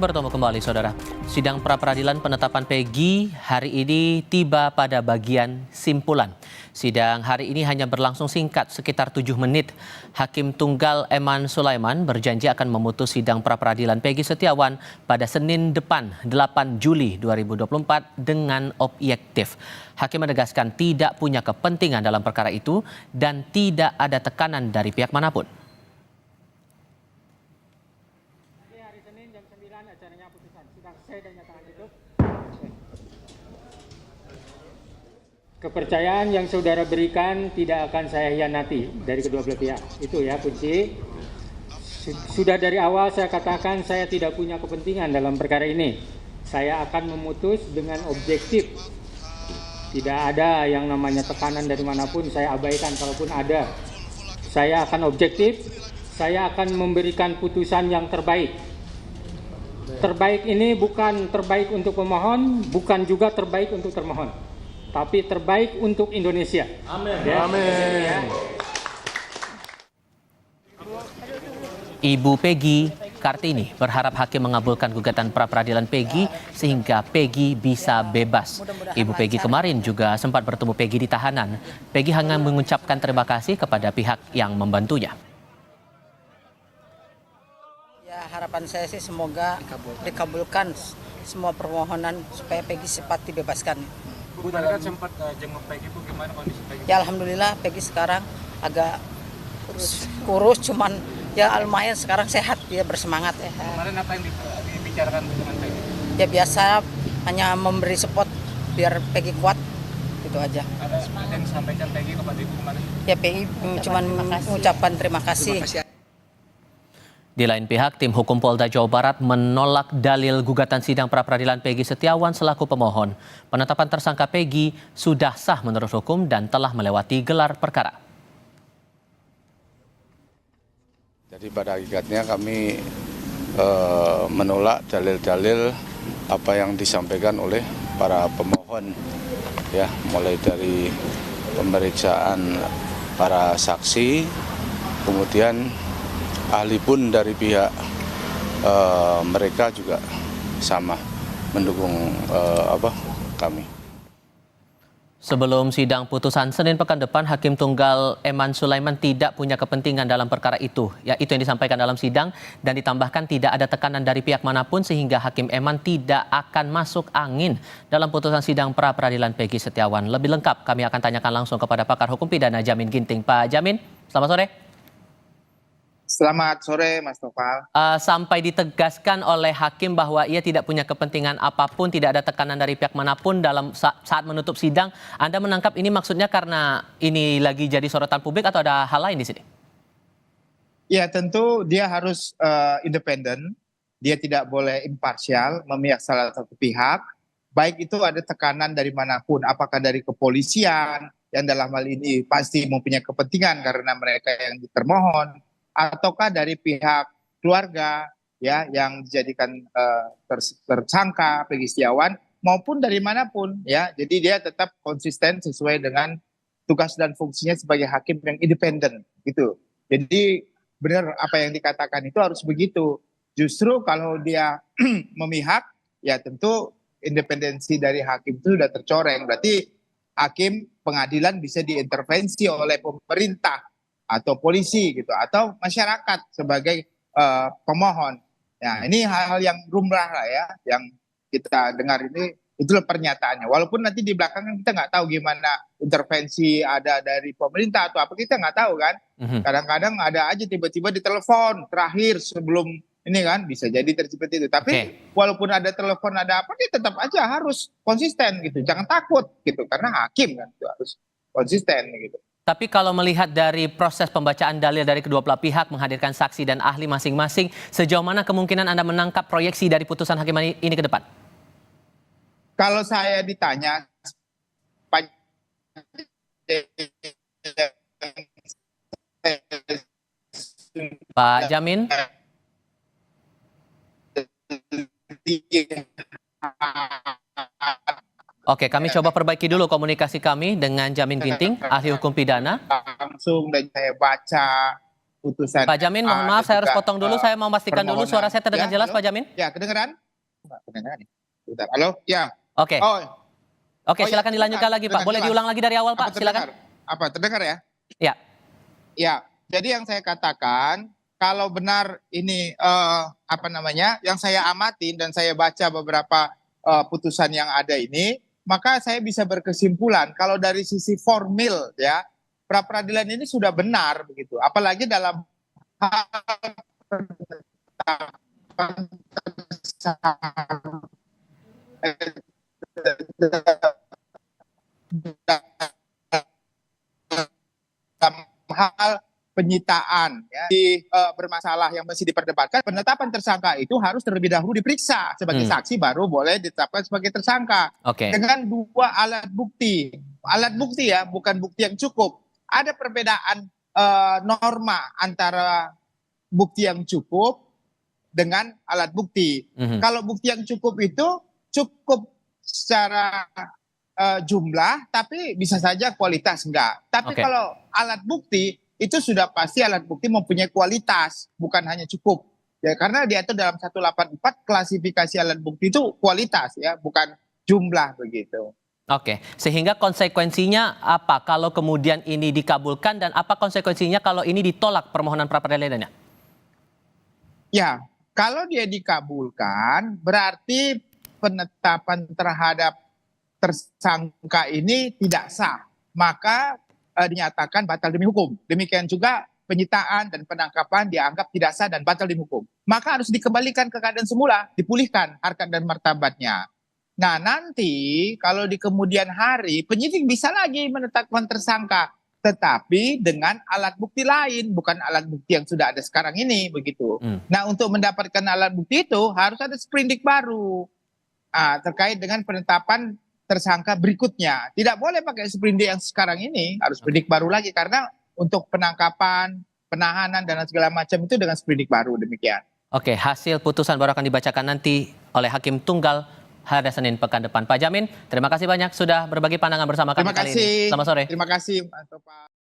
bertemu kembali, Saudara. Sidang pra-peradilan penetapan Peggy hari ini tiba pada bagian simpulan. Sidang hari ini hanya berlangsung singkat, sekitar 7 menit. Hakim Tunggal Eman Sulaiman berjanji akan memutus sidang pra-peradilan Peggy Setiawan pada Senin depan, 8 Juli 2024 dengan objektif. Hakim menegaskan tidak punya kepentingan dalam perkara itu dan tidak ada tekanan dari pihak manapun. Acaranya putusan sidang selesai dan nyatakan tutup. Kepercayaan yang saudara berikan tidak akan saya hianati dari kedua belah pihak. Itu ya kunci. Sudah dari awal saya katakan saya tidak punya kepentingan dalam perkara ini. Saya akan memutus dengan objektif. Tidak ada yang namanya tekanan dari manapun, saya abaikan kalaupun ada. Saya akan objektif, saya akan memberikan putusan yang terbaik. Terbaik ini bukan terbaik untuk pemohon, bukan juga terbaik untuk termohon, tapi terbaik untuk Indonesia. Amin. Ya. Amin. Ibu Peggy Kartini berharap hakim mengabulkan gugatan pra-peradilan Peggy sehingga Peggy bisa bebas. Ibu Peggy kemarin juga sempat bertemu Peggy di tahanan. Peggy hanya mengucapkan terima kasih kepada pihak yang membantunya. Ya, harapan saya sih semoga dikabulkan semua permohonan supaya Peggy cepat dibebaskan. Bu, tadi kan sempat jenguk Peggy, Bu, gimana kondisi Peggy? Ya alhamdulillah Peggy sekarang agak kurus cuman ya lumayan sekarang sehat, dia bersemangat ya. Kemarin apa yang dibicarakan dengan Peggy? Ya biasa hanya memberi support biar Peggy kuat, gitu aja. Ada yang disampaikan Peggy kepada Ibu kemarin? Ya Peggy cuman mengucapkan terima kasih. Di lain pihak, tim hukum Polda Jawa Barat menolak dalil gugatan sidang pra-peradilan Peggy Setiawan selaku pemohon. Penetapan tersangka Peggy sudah sah menurut hukum dan telah melewati gelar perkara. Jadi pada hakikatnya kami menolak dalil-dalil apa yang disampaikan oleh para pemohon, ya, mulai dari pemeriksaan para saksi, kemudian ahli pun dari pihak mereka juga sama mendukung kami. Sebelum sidang putusan Senin pekan depan, Hakim Tunggal Eman Sulaiman tidak punya kepentingan dalam perkara itu. Ya, itu yang disampaikan dalam sidang dan ditambahkan tidak ada tekanan dari pihak manapun sehingga Hakim Eman tidak akan masuk angin dalam putusan sidang pra-peradilan Peggy Setiawan. Lebih lengkap kami akan tanyakan langsung kepada pakar hukum pidana Jamin Ginting. Pak Jamin, selamat sore. Selamat sore, Mas Topal. Sampai ditegaskan oleh hakim bahwa ia tidak punya kepentingan apapun, tidak ada tekanan dari pihak manapun dalam saat menutup sidang. Anda menangkap ini maksudnya karena ini lagi jadi sorotan publik atau ada hal lain di sini? Ya, tentu dia harus independen. Dia tidak boleh imparsial, memihak salah satu pihak. Baik itu ada tekanan dari manapun, apakah dari kepolisian yang dalam hal ini pasti mempunyai kepentingan karena mereka yang termohon, ataukah dari pihak keluarga ya yang dijadikan tersangka Peggy Setiawan maupun dari manapun ya. Jadi dia tetap konsisten sesuai dengan tugas dan fungsinya sebagai hakim yang independen gitu. Jadi benar apa yang dikatakan itu harus begitu. Justru kalau dia memihak ya tentu independensi dari hakim itu sudah tercoreng. Berarti hakim pengadilan bisa diintervensi oleh pemerintah atau polisi gitu, atau masyarakat sebagai pemohon. Ya, ini hal-hal yang lumrah lah ya, yang kita dengar ini, itulah pernyataannya. Walaupun nanti di belakang kita nggak tahu gimana intervensi ada dari pemerintah atau apa, kita nggak tahu kan. Kadang-kadang ada aja tiba-tiba ditelepon terakhir sebelum ini kan, bisa jadi seperti itu. Tapi walaupun ada telepon ada apa, dia tetap aja harus konsisten gitu, jangan takut gitu, karena hakim kan itu harus konsisten gitu. Tapi kalau melihat dari proses pembacaan dalil dari kedua belah pihak, menghadirkan saksi dan ahli masing-masing, sejauh mana kemungkinan Anda menangkap proyeksi dari putusan hakim ini ke depan? Kalau saya ditanya, Pak Jamin? Oke, kami coba perbaiki dulu komunikasi kami dengan Jamin Ginting, ahli hukum pidana. Langsung dan saya baca putusan. Pak Jamin, mohon maaf saya harus potong dulu. Saya mau pastikan dulu suara saya terdengar Ya, jelas, halo? Pak Jamin. Ya, kedengeran? Nggak kedengeran ya? Bentar. Halo? Ya. Oke. Oh, Oke, oh ya, silakan dilanjutkan terdengar, lagi, Pak. terdengar Boleh jelas. diulang lagi dari awal, Pak? Silakan. Apa terdengar ya? Ya. Ya. Jadi yang saya katakan, kalau benar ini yang saya amatin dan saya baca beberapa putusan yang ada ini, maka saya bisa berkesimpulan kalau dari sisi formil ya, pra peradilan ini sudah benar begitu. Apalagi dalam hal dalam hal penyitaan ya, bermasalah yang masih diperdebatkan, penetapan tersangka itu harus terlebih dahulu diperiksa sebagai saksi, baru boleh ditetapkan sebagai tersangka. Oke. Dengan 2 alat bukti ya, bukan bukti yang cukup. Ada perbedaan norma antara bukti yang cukup dengan alat bukti. Kalau bukti yang cukup itu cukup secara jumlah, tapi bisa saja kualitas enggak. Tapi Oke. kalau alat bukti itu sudah pasti alat bukti mempunyai kualitas, bukan hanya cukup. Ya, karena diatur dalam 184 klasifikasi alat bukti itu kualitas ya, bukan jumlah begitu. Oke, sehingga konsekuensinya apa kalau kemudian ini dikabulkan dan apa konsekuensinya kalau ini ditolak permohonan pra peradilannya? Ya, kalau dia dikabulkan berarti penetapan terhadap tersangka ini tidak sah. Maka dinyatakan batal demi hukum. Demikian juga penyitaan dan penangkapan dianggap tidak sah dan batal demi hukum. Maka harus dikembalikan ke keadaan semula, dipulihkan harkat dan martabatnya. Nah, nanti kalau di kemudian hari penyidik bisa lagi menetapkan tersangka, tetapi dengan alat bukti lain, bukan alat bukti yang sudah ada sekarang ini begitu. Nah, untuk mendapatkan alat bukti itu harus ada sprindik baru terkait dengan penetapan tersangka berikutnya. Tidak boleh pakai sprindik yang sekarang ini, harus sprindik baru lagi karena untuk penangkapan, penahanan dan segala macam itu dengan sprindik baru demikian. Oke, hasil putusan baru akan dibacakan nanti oleh Hakim Tunggal pada Senin pekan depan. Pak Jamin, terima kasih banyak sudah berbagi pandangan bersama kami kali ini. Selamat sore. Terima kasih, Pak.